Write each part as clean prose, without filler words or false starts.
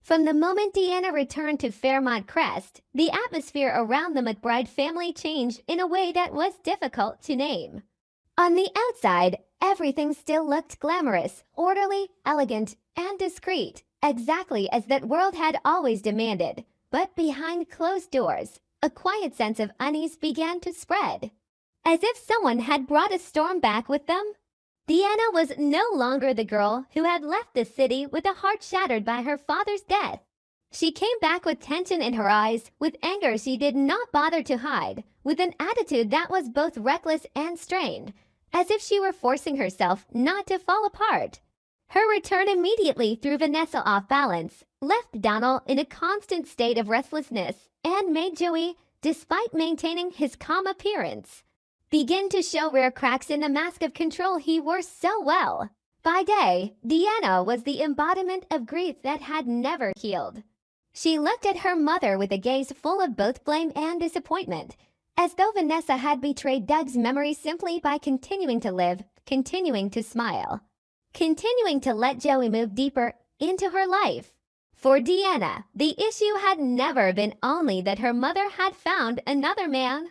From the moment Deanna returned to Fairmont Crest, the atmosphere around the McBride family changed in a way that was difficult to name. On the outside, everything still looked glamorous, orderly, elegant, and discreet, exactly as that world had always demanded. But behind closed doors, a quiet sense of unease began to spread. As if someone had brought a storm back with them. Deanna was no longer the girl who had left the city with a heart shattered by her father's death. She came back with tension in her eyes, with anger she did not bother to hide, with an attitude that was both reckless and strained, as if she were forcing herself not to fall apart. Her return immediately threw Vanessa off balance, left Donnell in a constant state of restlessness, and made Joey, despite maintaining his calm appearance, begin to show rare cracks in the mask of control he wore so well. By day, Deanna was the embodiment of grief that had never healed. She looked at her mother with a gaze full of both blame and disappointment, as though Vanessa had betrayed Doug's memory simply by continuing to live, continuing to smile, continuing to let Joey move deeper into her life. For Deanna, the issue had never been only that her mother had found another man.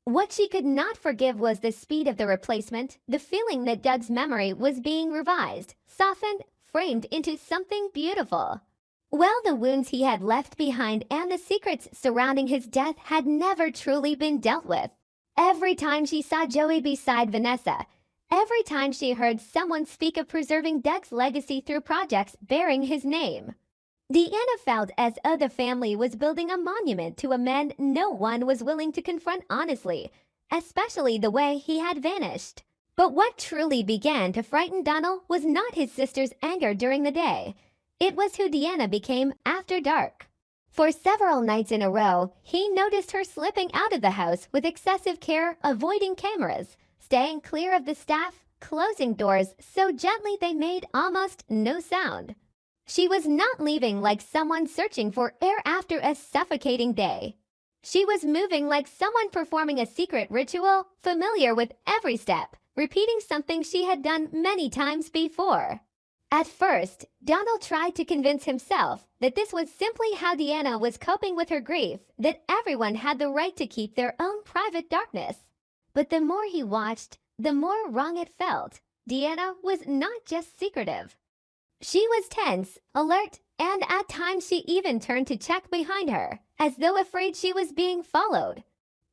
What she could not forgive was the speed of the replacement, the feeling that Doug's memory was being revised, softened, framed into something beautiful. Well, the wounds he had left behind and the secrets surrounding his death had never truly been dealt with. Every time she saw Joey beside Vanessa, every time she heard someone speak of preserving Doug's legacy through projects bearing his name, Deanna felt as though the family was building a monument to a man no one was willing to confront honestly, especially the way he had vanished. But what truly began to frighten Donnell was not his sister's anger during the day. It was who Deanna became after dark. For several nights in a row, he noticed her slipping out of the house with excessive care, avoiding cameras, staying clear of the staff, closing doors so gently they made almost no sound. She was not leaving like someone searching for air after a suffocating day. She was moving like someone performing a secret ritual, familiar with every step, repeating something she had done many times before. At first, Donnell tried to convince himself that this was simply how Deanna was coping with her grief, that everyone had the right to keep their own private darkness. But the more he watched, the more wrong it felt. Deanna was not just secretive. She was tense, alert, and at times she even turned to check behind her, as though afraid she was being followed.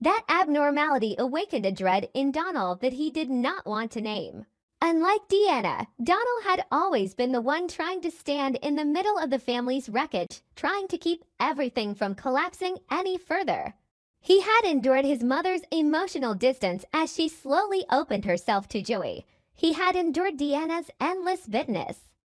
That abnormality awakened a dread in Donnell that he did not want to name. Unlike Deanna, Donnell had always been the one trying to stand in the middle of the family's wreckage, trying to keep everything from collapsing any further. He had endured his mother's emotional distance as she slowly opened herself to Joey. He had endured Deanna's endless bitterness.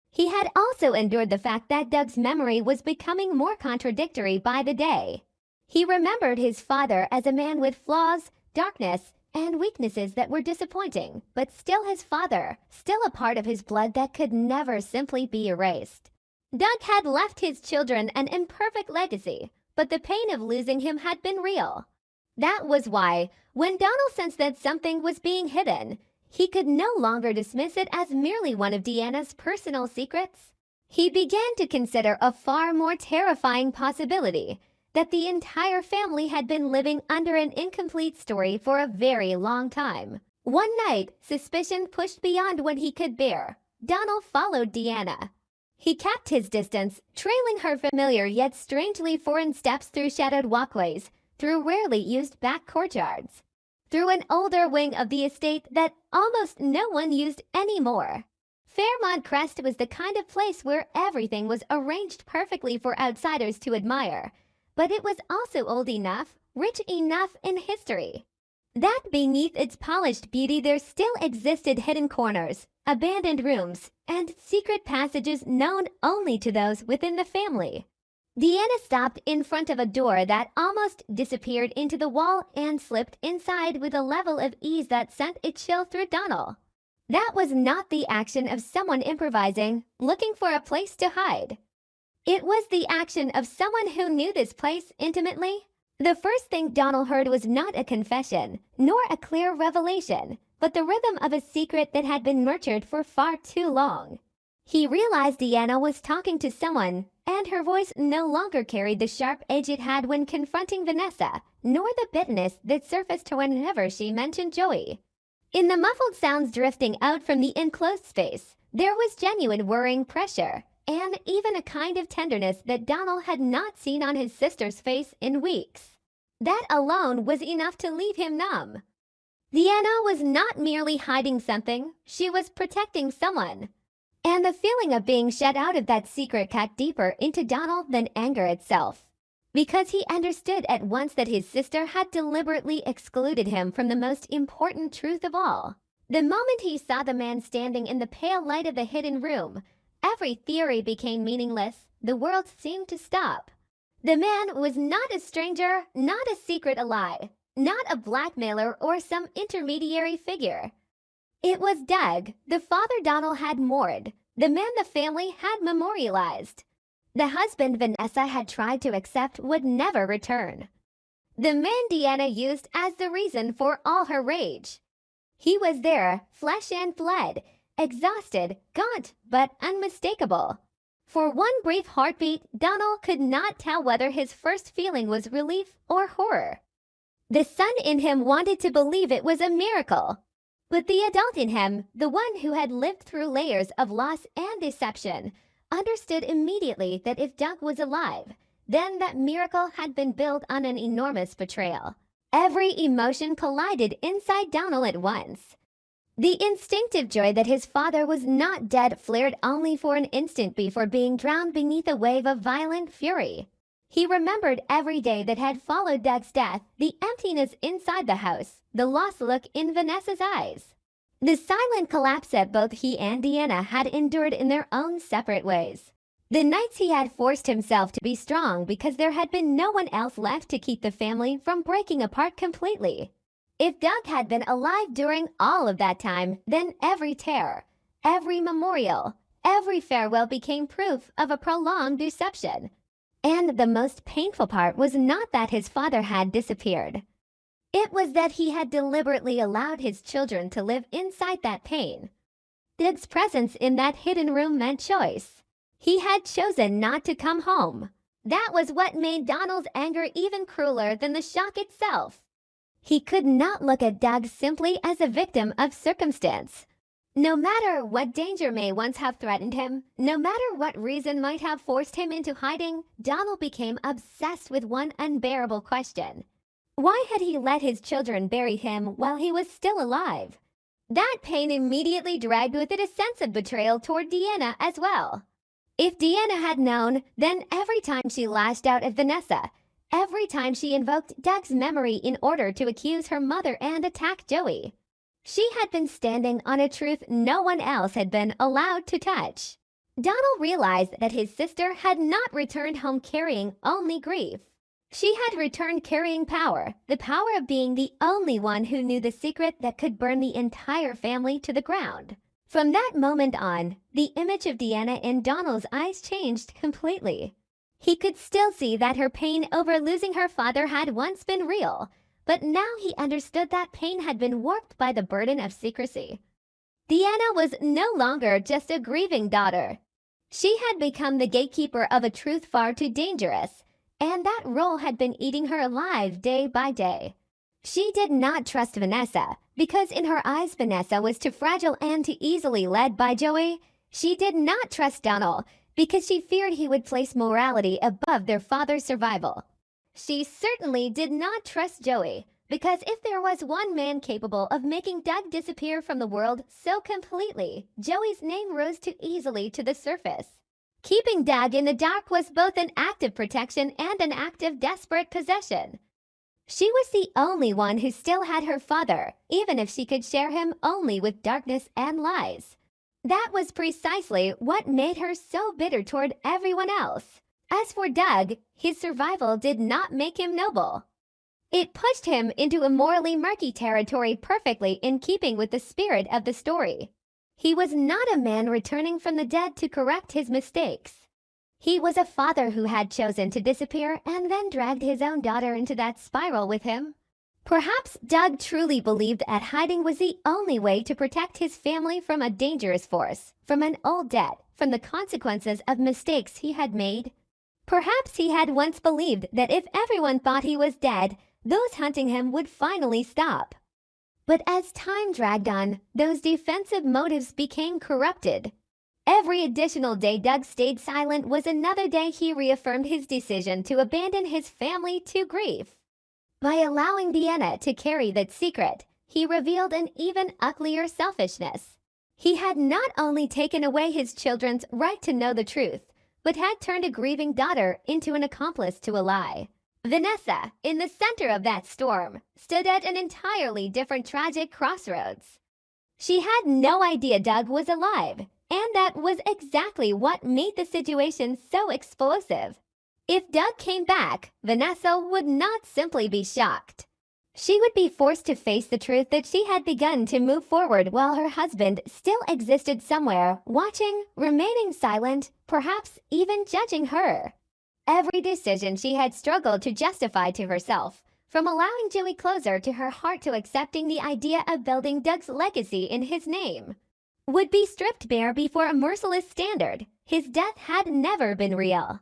He had also endured the fact that Doug's memory was becoming more contradictory by the day. He remembered his father as a man with flaws, darkness, and weaknesses that were disappointing, but still his father, still a part of his blood that could never simply be erased. Doug had left his children an imperfect legacy, but the pain of losing him had been real. That was why, when Donnell sensed that something was being hidden, he could no longer dismiss it as merely one of Deanna's personal secrets. He began to consider a far more terrifying possibility, that the entire family had been living under an incomplete story for a very long time. One night, suspicion pushed beyond what he could bear. Donnell followed Deanna. He kept his distance, trailing her familiar yet strangely foreign steps through shadowed walkways, through rarely used back courtyards, through an older wing of the estate that almost no one used anymore. Fairmont Crest was the kind of place where everything was arranged perfectly for outsiders to admire, but it was also old enough, rich enough in history, that beneath its polished beauty there still existed hidden corners, abandoned rooms, and secret passages known only to those within the family. Deanna stopped in front of a door that almost disappeared into the wall and slipped inside with a level of ease that sent a chill through Donnell. That was not the action of someone improvising, looking for a place to hide. It was the action of someone who knew this place intimately. The first thing Donnell heard was not a confession, nor a clear revelation, but the rhythm of a secret that had been nurtured for far too long. He realized Deanna was talking to someone, and her voice no longer carried the sharp edge it had when confronting Vanessa, nor the bitterness that surfaced whenever she mentioned Joey. In the muffled sounds drifting out from the enclosed space, there was genuine worrying pressure, and even a kind of tenderness that Donnell had not seen on his sister's face in weeks. That alone was enough to leave him numb. Deanna was not merely hiding something, she was protecting someone. And the feeling of being shut out of that secret cut deeper into Donnell than anger itself. Because he understood at once that his sister had deliberately excluded him from the most important truth of all. The moment he saw the man standing in the pale light of the hidden room, every theory became meaningless, the world seemed to stop. The man was not a stranger, not a secret ally, not a blackmailer or some intermediary figure. It was Doug, the father Donnell had mourned, the man the family had memorialized. The husband Vanessa had tried to accept would never return. The man Deanna used as the reason for all her rage. He was there, flesh and blood, exhausted, gaunt, but unmistakable. For one brief heartbeat, Donnell could not tell whether his first feeling was relief or horror. The son in him wanted to believe it was a miracle. But the adult in him, the one who had lived through layers of loss and deception, understood immediately that if Doug was alive, then that miracle had been built on an enormous betrayal. Every emotion collided inside Donnell at once. The instinctive joy that his father was not dead flared only for an instant before being drowned beneath a wave of violent fury. He remembered every day that had followed Doug's death, the emptiness inside the house, the lost look in Vanessa's eyes. The silent collapse that both he and Deanna had endured in their own separate ways. The nights he had forced himself to be strong because there had been no one else left to keep the family from breaking apart completely. If Doug had been alive during all of that time, then every tear, every memorial, every farewell became proof of a prolonged deception. And the most painful part was not that his father had disappeared. It was that he had deliberately allowed his children to live inside that pain. Doug's presence in that hidden room meant choice. He had chosen not to come home. That was what made Donnell's anger even crueler than the shock itself. He could not look at Doug simply as a victim of circumstance. No matter what danger may once have threatened him, no matter what reason might have forced him into hiding, Donnell became obsessed with one unbearable question. Why had he let his children bury him while he was still alive? That pain immediately dragged with it a sense of betrayal toward Deanna as well. If Deanna had known, then every time she lashed out at Vanessa, every time she invoked Doug's memory in order to accuse her mother and attack Joey, she had been standing on a truth no one else had been allowed to touch. Donnell realized that his sister had not returned home carrying only grief. She had returned carrying power, the power of being the only one who knew the secret that could burn the entire family to the ground. From that moment on, the image of Deanna in Donnell's eyes changed completely. He could still see that her pain over losing her father had once been real, but now he understood that pain had been warped by the burden of secrecy. Deanna was no longer just a grieving daughter. She had become the gatekeeper of a truth far too dangerous, and that role had been eating her alive day by day. She did not trust Vanessa, because in her eyes Vanessa was too fragile and too easily led by Joey. She did not trust Donnell, because she feared he would place morality above their father's survival. She certainly did not trust Joey, because if there was one man capable of making Doug disappear from the world so completely, Joey's name rose too easily to the surface. Keeping Doug in the dark was both an act of protection and an act of desperate possession. She was the only one who still had her father, even if she could share him only with darkness and lies. That was precisely what made her so bitter toward everyone else. As for Doug, his survival did not make him noble. It pushed him into a morally murky territory perfectly in keeping with the spirit of the story. He was not a man returning from the dead to correct his mistakes. He was a father who had chosen to disappear and then dragged his own daughter into that spiral with him. Perhaps Doug truly believed that hiding was the only way to protect his family from a dangerous force, from an old debt, from the consequences of mistakes he had made. Perhaps he had once believed that if everyone thought he was dead, those hunting him would finally stop. But as time dragged on, those defensive motives became corrupted. Every additional day Doug stayed silent was another day he reaffirmed his decision to abandon his family to grief. By allowing Deanna to carry that secret, he revealed an even uglier selfishness. He had not only taken away his children's right to know the truth, but had turned a grieving daughter into an accomplice to a lie. Vanessa, in the center of that storm, stood at an entirely different tragic crossroads. She had no idea Doug was alive, and that was exactly what made the situation so explosive. If Doug came back, Vanessa would not simply be shocked. She would be forced to face the truth that she had begun to move forward while her husband still existed somewhere, watching, remaining silent, perhaps even judging her. Every decision she had struggled to justify to herself, from allowing Joey closer to her heart to accepting the idea of building Doug's legacy in his name, would be stripped bare before a merciless standard. His death had never been real.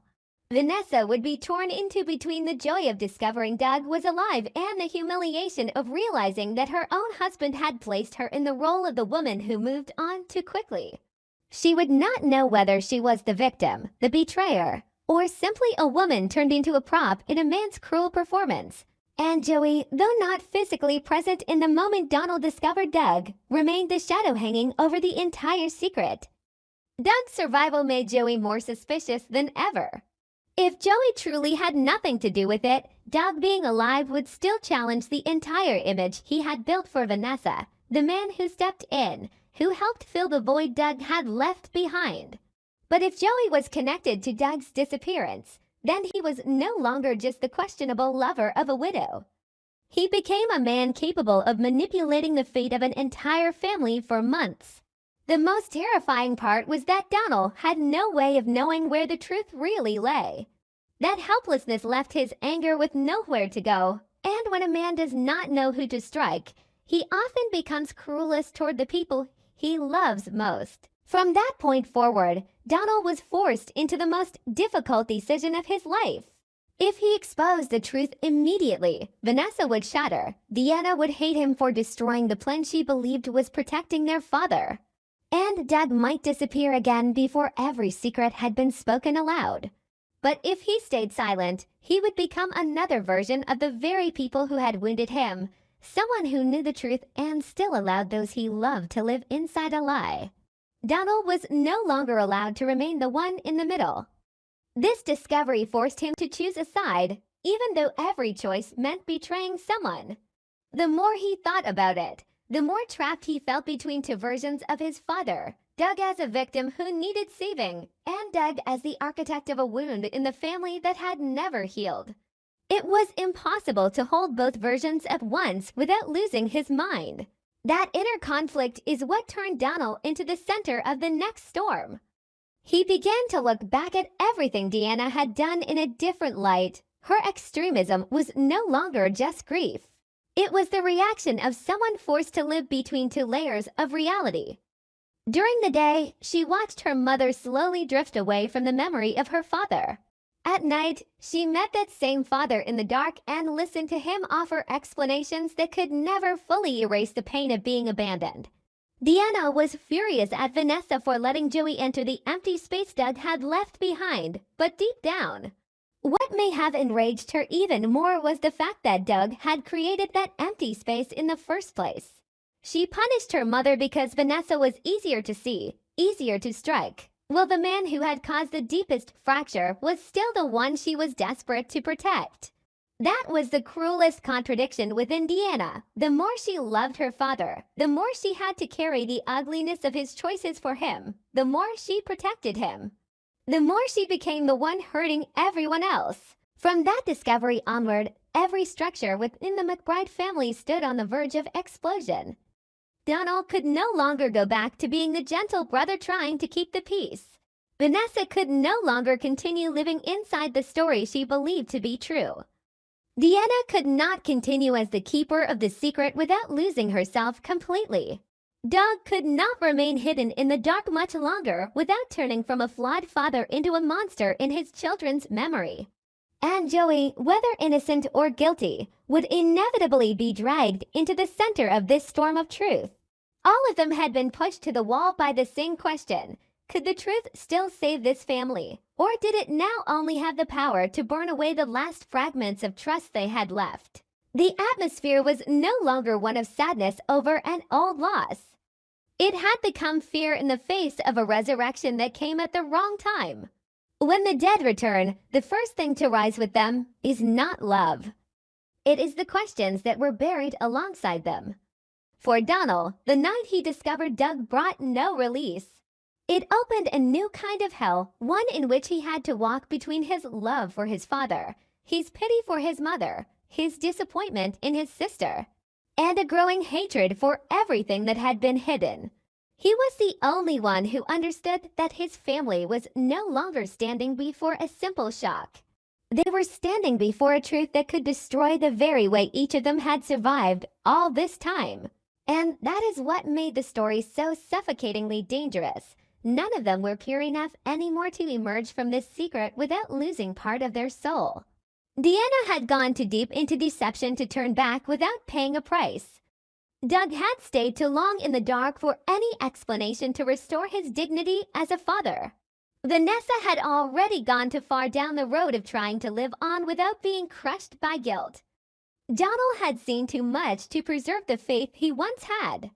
Vanessa would be torn into between the joy of discovering Doug was alive and the humiliation of realizing that her own husband had placed her in the role of the woman who moved on too quickly. She would not know whether she was the victim, the betrayer, or simply a woman turned into a prop in a man's cruel performance. And Joey, though not physically present in the moment Donnell discovered Doug, remained the shadow hanging over the entire secret. Doug's survival made Joey more suspicious than ever. If Joey truly had nothing to do with it, Doug being alive would still challenge the entire image he had built for Vanessa, the man who stepped in, who helped fill the void Doug had left behind. But if Joey was connected to Doug's disappearance, then he was no longer just the questionable lover of a widow. He became a man capable of manipulating the fate of an entire family for months. The most terrifying part was that Donnell had no way of knowing where the truth really lay. That helplessness left his anger with nowhere to go, and when a man does not know who to strike, he often becomes cruelest toward the people he loves most. From that point forward, Donnell was forced into the most difficult decision of his life. If he exposed the truth immediately, Vanessa would shatter. Deanna would hate him for destroying the plan she believed was protecting their father. And Doug might disappear again before every secret had been spoken aloud. But if he stayed silent, he would become another version of the very people who had wounded him, someone who knew the truth and still allowed those he loved to live inside a lie. Donnell was no longer allowed to remain the one in the middle. This discovery forced him to choose a side, even though every choice meant betraying someone. The more he thought about it, the more trapped he felt between two versions of his father, Doug as a victim who needed saving, and Doug as the architect of a wound in the family that had never healed. It was impossible to hold both versions at once without losing his mind. That inner conflict is what turned Donnell into the center of the next storm. He began to look back at everything Deanna had done in a different light. Her extremism was no longer just grief. It was the reaction of someone forced to live between two layers of reality. During the day, she watched her mother slowly drift away from the memory of her father. At night, she met that same father in the dark and listened to him offer explanations that could never fully erase the pain of being abandoned. Deanna was furious at Vanessa for letting Joey enter the empty space Doug had left behind, but deep down, what may have enraged her even more was the fact that Doug had created that empty space in the first place. She punished her mother because Vanessa was easier to see, easier to strike. Well, the man who had caused the deepest fracture was still the one she was desperate to protect. That was the cruelest contradiction within Deanna. The more she loved her father, the more she had to carry the ugliness of his choices for him, the more she protected him. The more she became the one hurting everyone else. From that discovery onward, every structure within the McBride family stood on the verge of explosion. Donnell could no longer go back to being the gentle brother trying to keep the peace. Vanessa could no longer continue living inside the story she believed to be true. Deanna could not continue as the keeper of the secret without losing herself completely. Doug could not remain hidden in the dark much longer without turning from a flawed father into a monster in his children's memory. And Joey, whether innocent or guilty, would inevitably be dragged into the center of this storm of truth. All of them had been pushed to the wall by the same question: could the truth still save this family, or did it now only have the power to burn away the last fragments of trust they had left? The atmosphere was no longer one of sadness over an old loss. It had become fear in the face of a resurrection that came at the wrong time. When the dead return, the first thing to rise with them is not love. It is the questions that were buried alongside them. For Donnell, the night he discovered Doug brought no release. It opened a new kind of hell, one in which he had to walk between his love for his father, his pity for his mother, his disappointment in his sister, and a growing hatred for everything that had been hidden. He was the only one who understood that his family was no longer standing before a simple shock. They were standing before a truth that could destroy the very way each of them had survived all this time. And that is what made the story so suffocatingly dangerous. None of them were pure enough anymore to emerge from this secret without losing part of their soul. Deanna had gone too deep into deception to turn back without paying a price. Doug had stayed too long in the dark for any explanation to restore his dignity as a father. Vanessa had already gone too far down the road of trying to live on without being crushed by guilt. Donnell had seen too much to preserve the faith he once had.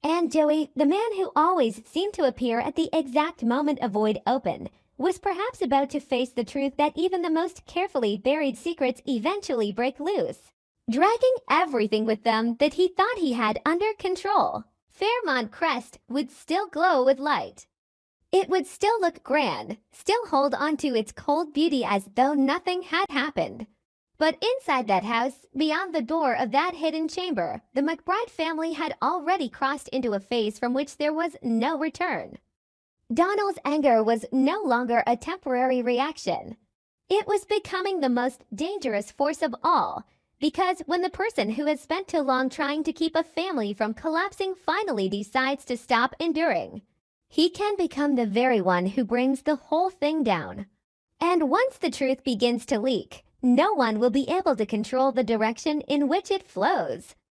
And Joey, the man who always seemed to appear at the exact moment a void opened, was perhaps about to face the truth that even the most carefully buried secrets eventually break loose, dragging everything with them that he thought he had under control. Fairmont Crest would still glow with light. It would still look grand, still hold on to its cold beauty as though nothing had happened. But inside that house, beyond the door of that hidden chamber, the McBride family had already crossed into a phase from which there was no return. Donnell's anger was no longer a temporary reaction. It was becoming the most dangerous force of all, because when the person who has spent too long trying to keep a family from collapsing finally decides to stop enduring, he can become the very one who brings the whole thing down. And once the truth begins to leak, no one will be able to control the direction in which it flows.